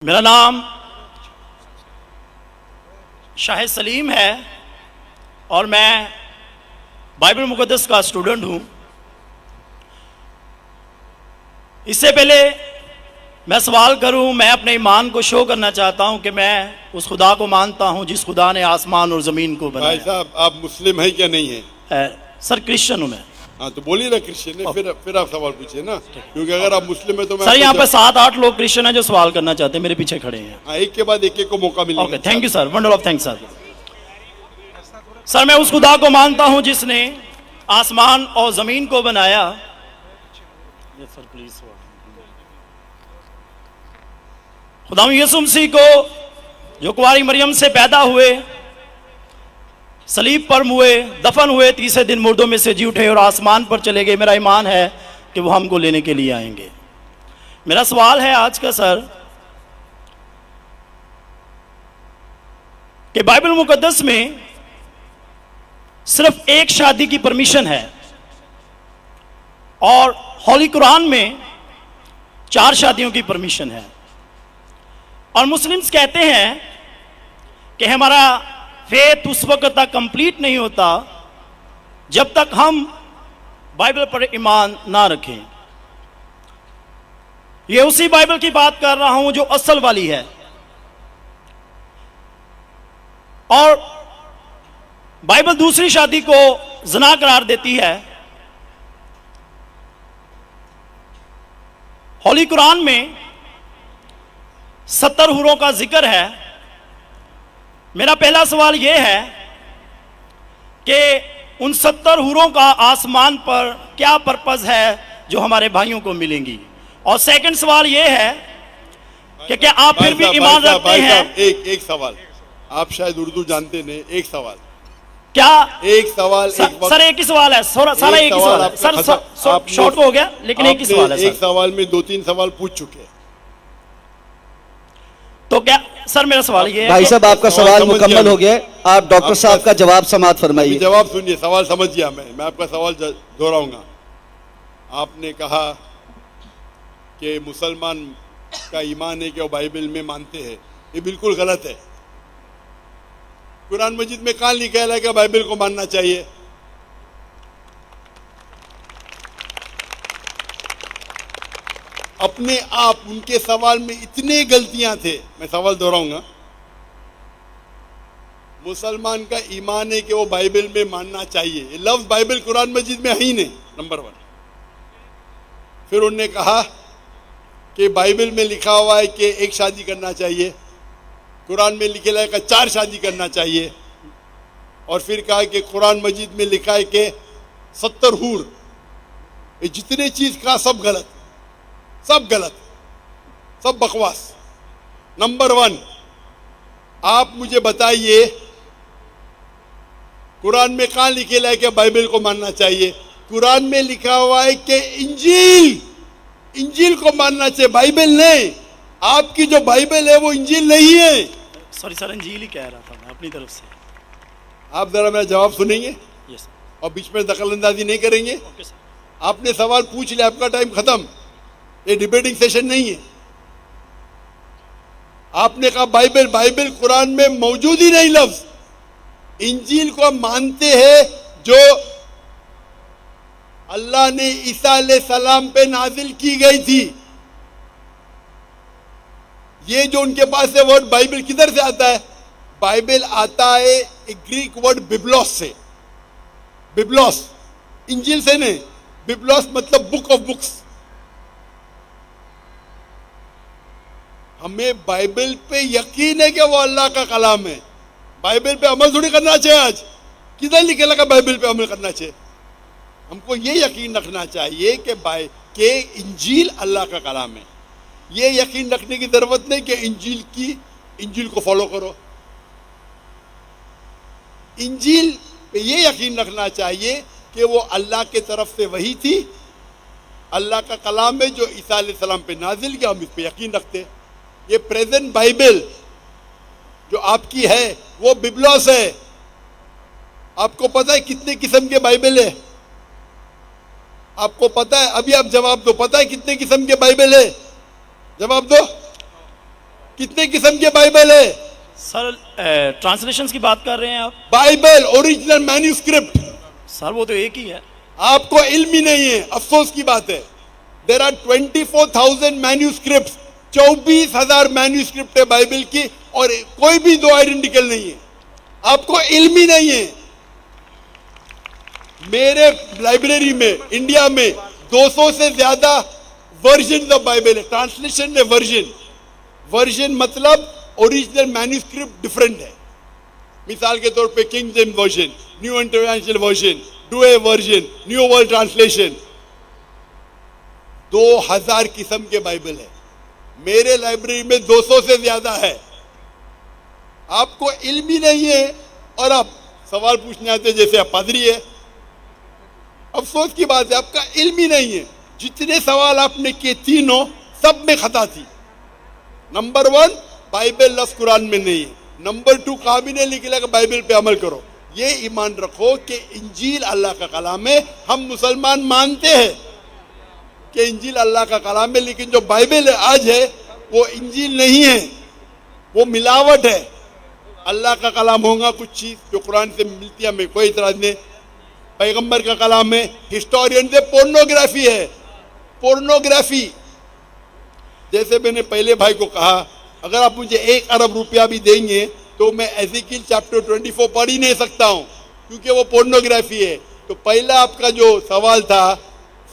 मेरा नाम शाहिद सलीम है और मैं बाइबल मुक़द्दस का स्टूडेंट हूँ। इससे पहले मैं सवाल करूँ, मैं अपने ईमान को शो करना चाहता हूँ कि मैं उस खुदा को मानता हूँ जिस खुदा ने आसमान और ज़मीन को बनाया। भाई साहब, आप मुस्लिम हैं क्या नहीं है? सर क्रिश्चियन हूँ मैं। हाँ तो बोलिए ना क्रिश्चियन है, फिर आप सवाल पूछिए ना, क्योंकि अगर आप मुस्लिम है तो मैं सर यहाँ पे 7-8 लोग क्रिश्चियन हैं जो सवाल करना चाहते हैं, मेरे पीछे खड़े हैं। हाँ, एक के बाद एक को मौका मिलेगा। Okay, thank you sir, wonder of thanks sir. Sir मैं उस खुदा को मानता हूँ जिसने आसमान और ज़मीन को बनाया। सर प्लीज, खुदा यीशु मसीह को जो कुंवारी मरियम से पैदा हुए, सलीब पर मुए, दफन हुए, तीसरे दिन मुर्दों में से जी उठे और आसमान पर चले गए। मेरा ईमान है कि वो हमको लेने के लिए आएंगे। मेरा सवाल है आज का सर कि बाइबल मुकद्दस में सिर्फ एक शादी की परमिशन है और होली कुरान में 4 शादियों की परमिशन है, और मुस्लिम्स कहते हैं कि हमारा फेथ उस वक्त तक कंप्लीट नहीं होता जब तक हम बाइबल पर ईमान ना रखें। ये उसी बाइबल की बात कर रहा हूं जो असल वाली है, और बाइबल दूसरी शादी को ज़िना करार देती है। होली कुरान में 70 हुरों का जिक्र है। मेरा पहला सवाल यह है कि उन 70 हुरों का आसमान पर क्या पर्पस है जो हमारे भाइयों को मिलेंगी, और सेकंड सवाल यह है कि क्या आप फिर भी ईमान रखते हैं? एक सवाल, आप शायद उर्दू जानते नहीं, एक सवाल क्या एक सवाल सर एक ही सवाल है, सारा एक ही सवाल है सर, शॉर्ट हो गया लेकिन एक ही सवाल है। एक सवाल में 2-3 सवाल पूछ चुके हैं, तो क्या सर मेरा सवाल ये है भाई साहब आपका सवाल मुकम्मल हो गया, आप डॉक्टर साहब का जवाब समाप्त फरमाइए। जवाब सुनिए, सवाल समझ गया मैं आपका सवाल दोहराऊंगा। आपने कहा कि मुसलमान का ईमान है कि वो बाइबल में मानते हैं, ये बिल्कुल गलत है। कुरान मजीद में कहाँ लिखा है कि बाइबल को मानना चाहिए? अपने आप उनके सवाल में इतने गलतियां थे, मैं सवाल दोहराऊंगा। मुसलमान का ईमान है कि वो बाइबल में मानना चाहिए, ये लफ्ज बाइबल कुरान मजीद में है ही नहीं, नंबर 1। फिर उन्होंने कहा कि बाइबल में लिखा हुआ है कि एक शादी करना चाहिए, कुरान में लिखा है कि 4 शादी करना चाहिए, और फिर कहा कि कुरान मजीद में लिखा है कि 70 हूर, ये जितने चीज का सब गलत, सब गलत, सब बकवास। नंबर 1, आप मुझे बताइए कुरान में कहाँ लिखे है कि बाइबल को मानना चाहिए? कुरान में लिखा हुआ है कि इंजील को मानना चाहिए, बाइबल नहीं। आपकी जो बाइबल है वो इंजील नहीं है। सॉरी सर, इंजील ही कह रहा था मैं अपनी तरफ से। आप जरा मेरा जवाब सुनेंगे यस सर। और बीच में दखलंदाजी नहीं करेंगे। Okay sir. आपने सवाल पूछ लिया, आपका टाइम खत्म, ये डिबेटिंग सेशन नहीं है। आपने कहा बाइबल कुरान में मौजूद ही नहीं लफ्ज। इंजील को मानते हैं जो अल्लाह ने ईसा अलैहिस्सलाम पे नाजिल की गई थी। ये जो उनके पास है वर्ड बाइबल किधर से आता है? बाइबल आता है एक ग्रीक वर्ड बिब्लोस से। बिब्लोस इंजील से नहीं, बिब्लोस मतलब बुक ऑफ बुक्स। हमें बाइबल पे यकीन है कि वो अल्लाह का कलाम है। बाइबल पे अमल थोड़ी करना चाहिए। आज किधर लिखे लगा बाइबल पे अमल करना चाहिए? हमको ये यकीन रखना चाहिए कि इंजील अल्लाह का कलाम है। ये यकीन रखने की जरूरत नहीं कि इंजील को फॉलो करो। इंजील पे ये यकीन रखना चाहिए कि वो अल्लाह के तरफ से वही थी, अल्लाह का कलाम है जो ईसा अलैहिस्सलाम पे नाजिल किया, हम इस पे यकीन रखते। ये प्रेजेंट बाइबल जो आपकी है वो बिब्लोस है। आपको पता है कितने किस्म के बाइबल है? आपको पता है? अभी आप जवाब दो, पता है कितने किस्म के बाइबल है? जवाब दो। कितने किस्म के बाइबल है? सर ट्रांसलेशंस की बात कर रहे हैं आप? बाइबल ओरिजिनल मैन्यूस्क्रिप्ट, सर वो तो एक ही है। आपको इल्म ही नहीं है, अफसोस की बात है। देर आर 24,000 मैन्यूस्क्रिप्ट, 24,000 मैन्यूस्क्रिप्ट है बाइबल की, और कोई भी दो आइडेंटिकल नहीं है। आपको इल्म ही नहीं है। मेरे लाइब्रेरी में इंडिया में 200 से ज्यादा वर्जन ऑफ बाइबल है। ट्रांसलेशन है वर्जन, वर्जन मतलब ओरिजिनल मैन्यूस्क्रिप्ट डिफरेंट है। मिसाल के तौर पे king James version, new international version, Doue version, new world translation, 2000 किस्म के बाइबल है। मेरे लाइब्रेरी में 200 से ज्यादा है। आपको इल्म ही नहीं है और आप सवाल पूछने आते जैसे आप पादरी है। अफसोस की बात है, आपका इल्म ही नहीं है। जितने सवाल आपने किए तीनों, सब में खता थी। नंबर 1, बाइबल लफ्ज कुरान में नहीं है। नंबर 2, काबी ने लिखा कि बाइबल पे अमल करो। ये ईमान रखो कि इंजील अल्लाह का कलाम है। हम मुसलमान मानते हैं कि इंजील अल्लाह का कलाम है, लेकिन जो बाइबल आज है वो इंजील नहीं है, वो मिलावट है। अल्लाह का कलाम होगा कुछ चीज जो कुरान से मिलती है, हमें कोई इतराज नहीं। पैगंबर का कलाम है, हिस्टोरियन से पोर्नोग्राफी है, पोर्नोग्राफी। जैसे मैंने पहले भाई को कहा, अगर आप मुझे 1 अरब रुपया भी देंगे तो मैं एज़ेकिएल चैप्टर 24 पढ़ ही नहीं सकता हूं, क्योंकि वो पोर्नोग्राफी है। तो पहला आपका जो सवाल था,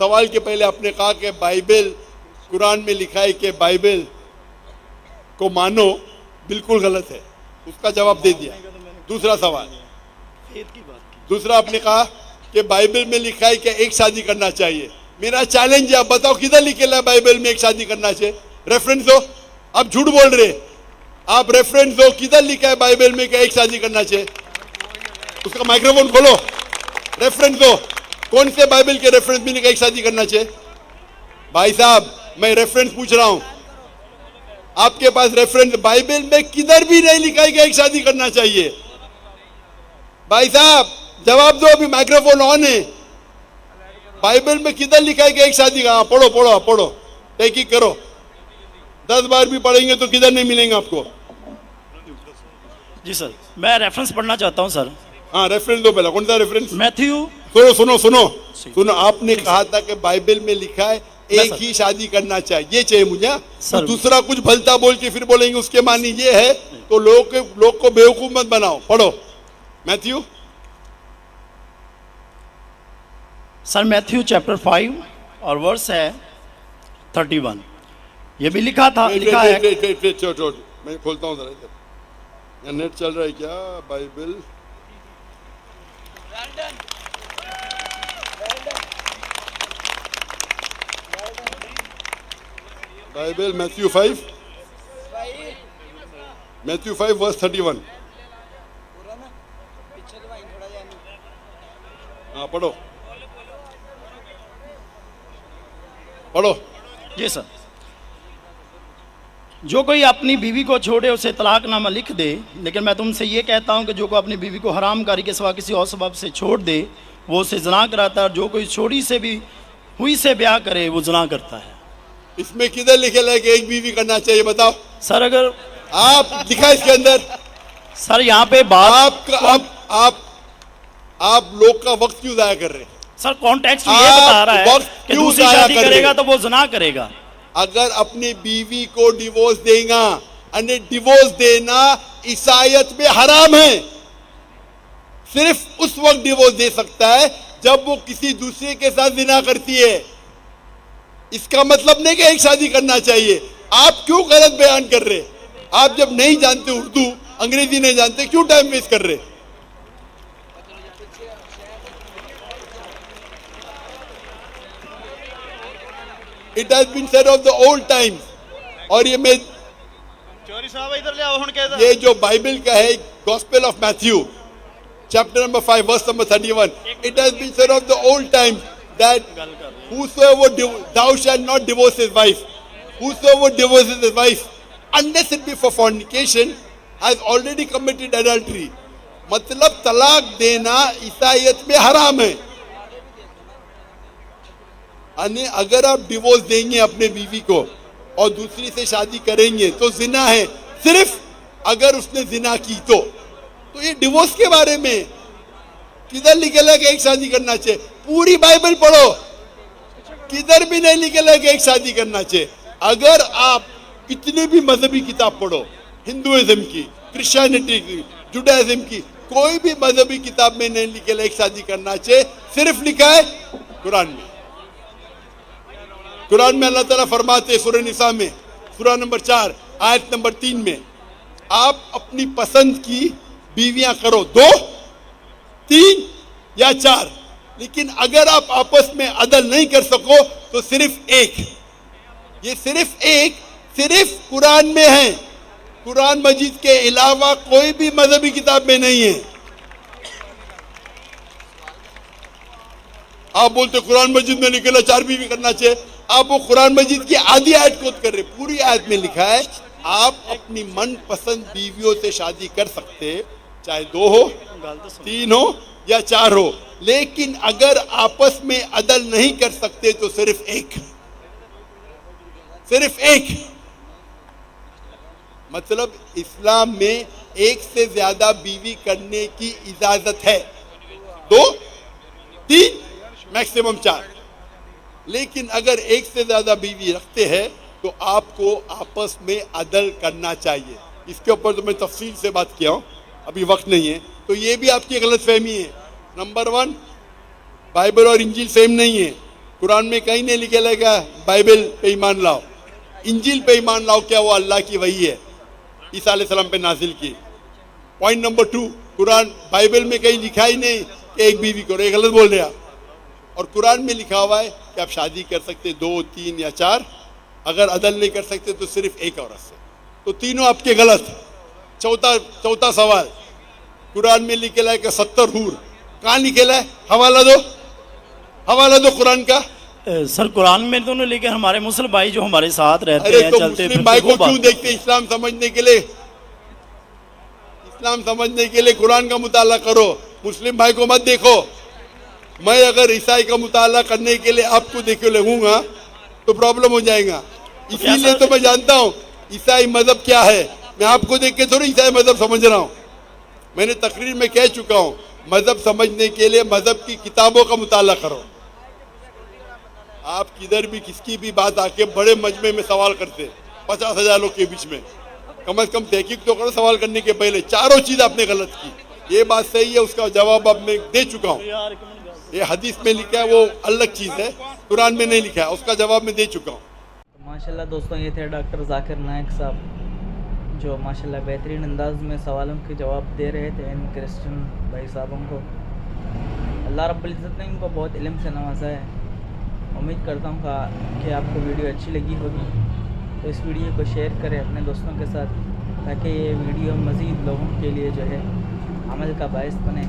सवाल के पहले आपने कहा कि बाइबल, कुरान में लिखा है कि बाइबल को मानो, बिल्कुल गलत है। उसका जवाब दे दिया। दूसरा सवाल, दूसरा आपने कहा कि बाइबल में लिखा है कि एक शादी करना चाहिए। मेरा चैलेंज है, आप बताओ किधर लिखेला है बाइबल में एक शादी करना चाहिए? रेफरेंस दो। आप झूठ बोल रहे, आप रेफरेंस दो, किधर लिखा है बाइबल में कि एक शादी करना चाहिए? उसका माइक्रोफोन खोलो, रेफरेंस दो। कौन से बाइबल के रेफरेंस में लिखा एक शादी करना चाहिए? भाई साहब, मैं रेफरेंस पूछ रहा हूं, आपके पास रेफरेंस बाइबल में किधर भी नहीं लिखा है कि एक शादी करना चाहिए? भाई साहब जवाब दो, अभी माइक्रोफोन ऑन है। बाइबल में किधर लिखा है कि एक शादी का? पढ़ो पढ़ो पढ़ो, तहकीक करो। 10 बार भी पढ़ेंगे तो किधर नहीं मिलेंगे आपको। जी सर, मैं रेफरेंस पढ़ना चाहता हूं सर। हाँ, रेफरेंस दो पहला। कौन सा रेफरेंस? मैथ्यू। सुनो सुनो सुनो सुनो, आपने कहा था कि बाइबल में लिखा है एक ही शादी करना चाहिए, ये चाहिए मुझे। तो दूसरा कुछ भलता बोल के फिर बोलेंगे उसके मानी ये है, तो लोग को बेवकूफ मत बनाओ। पढ़ो मैथ्यू। सर मैथ्यू चैप्टर 5 और वर्स है 31। ये भी लिखा था, लिखा है। मैं खोलता हूँ जरा इधर, नेट चल रहा है क्या? Bible Bible Matthew 5 verse 31। हाँ पढ़ो पढ़ो। जी सर, जो कोई अपनी बीवी को छोड़े उसे तलाकनामा लिख दे, लेकिन मैं तुमसे ये कहता हूँ कि जो कोई अपनी बीवी को हरामकारी के सिवा किसी और सबब से छोड़ दे वो उसे जना कराता है, और जो कोई छोड़ी से भी हुई से ब्याह करे वो जना करता है। इसमें किधर लिखे है कि एक बीवी करना चाहिए? बताओ सर। अगर आप दिखा इसके अंदर, सर यहाँ पे बात आप लोग का वक्त क्यों जाया कर रहे हैं? सर कॉन्टेक्स्ट ये बता रहा है कि दूसरी शादी करेगा तो वो ज़िना करेगा। अगर अपनी बीवी को डिवोर्स देगा, अन्य डिवोर्स देना ईसाईयत में हराम है। सिर्फ उस वक्त डिवोर्स दे सकता है जब वो किसी दूसरे के साथ ज़िना करती है। इसका मतलब नहीं कि एक शादी करना चाहिए। आप क्यों गलत बयान कर रहे? आप जब नहीं जानते उर्दू, अंग्रेजी नहीं जानते, क्यों टाइम वेस्ट कर रहे? It has been said of the old times। और ये मैं चौरी साहब इधर ले आओ, ये जो बाइबल का है, gospel of Matthew chapter number 5 verse number 31, it has been said of the old times that whosoever thou shalt not divorce his wife, whosoever divorces his wife unless it be for fornication has already committed adultery। मतलब तलाक देना ईसाईयत में हराम है। अगर आप divorce देंगे अपने बीवी को और दूसरी से शादी करेंगे तो जिना है, सिर्फ अगर उसने जिना की तो ये डिवोर्स के बारे में किधर लिखेला कि एक शादी करना चाहिए? पूरी बाइबल पढ़ो, किधर भी नहीं लिखेला कि एक शादी करना चाहिए। अगर आप कितने भी मजहबी किताब पढ़ो, हिंदुइज्म की, क्रिश्चियनिटी की, जुडाइज्म की, कोई भी मजहबी किताब में नहीं लिखेला एक शादी करना चाहिए, सिर्फ लिखा है कुरान में। कुरान में अल्लाह ताला फरमाते सूरह निसा में, सूरह नंबर 4 आयत नंबर 3 में, आप अपनी पसंद की बीवियां करो, 2, 3 या 4, लेकिन अगर आप आपस में अदल नहीं कर सको तो सिर्फ एक। ये सिर्फ एक, सिर्फ कुरान में है, कुरान मजीद के अलावा कोई भी मजहबी किताब में नहीं है। आप बोलते कुरान मजीद में लिखेला 4 बीवी करना चाहिए, आप वो कुरान मजीद की आधी आयत कोट कर रहे, पूरी आयत में लिखा है आप अपनी मनपसंद बीवियों से शादी कर सकते, चाहे 2 हो, 3 हो या 4 हो, लेकिन अगर आपस में अदल नहीं कर सकते तो सिर्फ एक, सिर्फ एक। मतलब इस्लाम में एक से ज्यादा बीवी करने की इजाजत है, 2, 3 मैक्सिमम 4, लेकिन अगर एक से ज्यादा बीवी रखते हैं तो आपको आपस में अदल करना चाहिए। इसके ऊपर तो मैं तफसील से बात किया हूं, अभी वक्त नहीं है। तो ये भी आपकी गलत फहमी है। नंबर 1, बाइबल और इंजील सेम नहीं है। कुरान में कहीं नहीं लिखा लगा बाइबल पे ईमान लाओ, इंजील पे ईमान लाओ, क्या वो अल्लाह की वही है, ईसा अलैहिस्सलाम पे नाजिल की। पॉइंट नंबर 2, कुरान बाइबल में कहीं लिखा ही नहीं कि एक बीवी करो, ये गलत बोल रहे आप। और कुरान में लिखा हुआ है कि आप शादी कर सकते 2, 3 या 4, अगर अदल नहीं कर सकते तो सिर्फ एक औरत से। तो तीनों आपके गलत। चौथा सवाल, कुरान में लिखेला है कि 70 हूर, कहाँ लिखेला है? हवाला दो, हवाला दो कुरान का। सर कुरान में दोनों, लेकिन हमारे मुस्लिम भाई जो हमारे साथ रहते अरे हैं, तो चलते मुस्लिम भाई को क्यों देखते? इस्लाम समझने के लिए, इस्लाम समझने के लिए कुरान का मुताला करो, मुस्लिम भाई को मत देखो। मैं अगर ईसाई का मुताला करने के लिए आपको देखे लगूंगा तो प्रॉब्लम हो जाएगा। इसीलिए तो मैं जानता हूँ ईसाई मजहब क्या है। मैं आपको देख के थोड़ी ईसाई मजहब समझ रहा हूँ। मैंने तकरीर में कह चुका हूँ, मजहब समझने के लिए मजहब की किताबों का मुताला करो। आप किधर भी किसकी भी बात आके बड़े मजमे में सवाल करते 50,000 लोग के बीच में, कम से कम तहकीक तो करो सवाल करने के पहले। चारों चीज आपने गलत की, ये बात सही है, उसका जवाब अब मैं दे चुका हूँ। ये हदीस में लिखा है वो अलग चीज है, कुरान में नहीं लिखा है, उसका जवाब मैं दे चुका हूँ। तो माशाल्लाह दोस्तों, ये थे डॉक्टर जाकिर नायक साहब, जो माशाल्लाह बेहतरीन अंदाज में सवालों के जवाब दे रहे थे इन क्रिश्चियन भाई साहबों को। अल्लाह रब्बुल इज़्ज़त ने इनको बहुत इल्म से नवाजा है। उम्मीद करता हूँ कि आपको वीडियो अच्छी लगी होगी, तो इस वीडियो को शेयर करें अपने दोस्तों के साथ, ताकि ये वीडियो मज़ीद लोगों के लिए जो है अमल का बायस बने।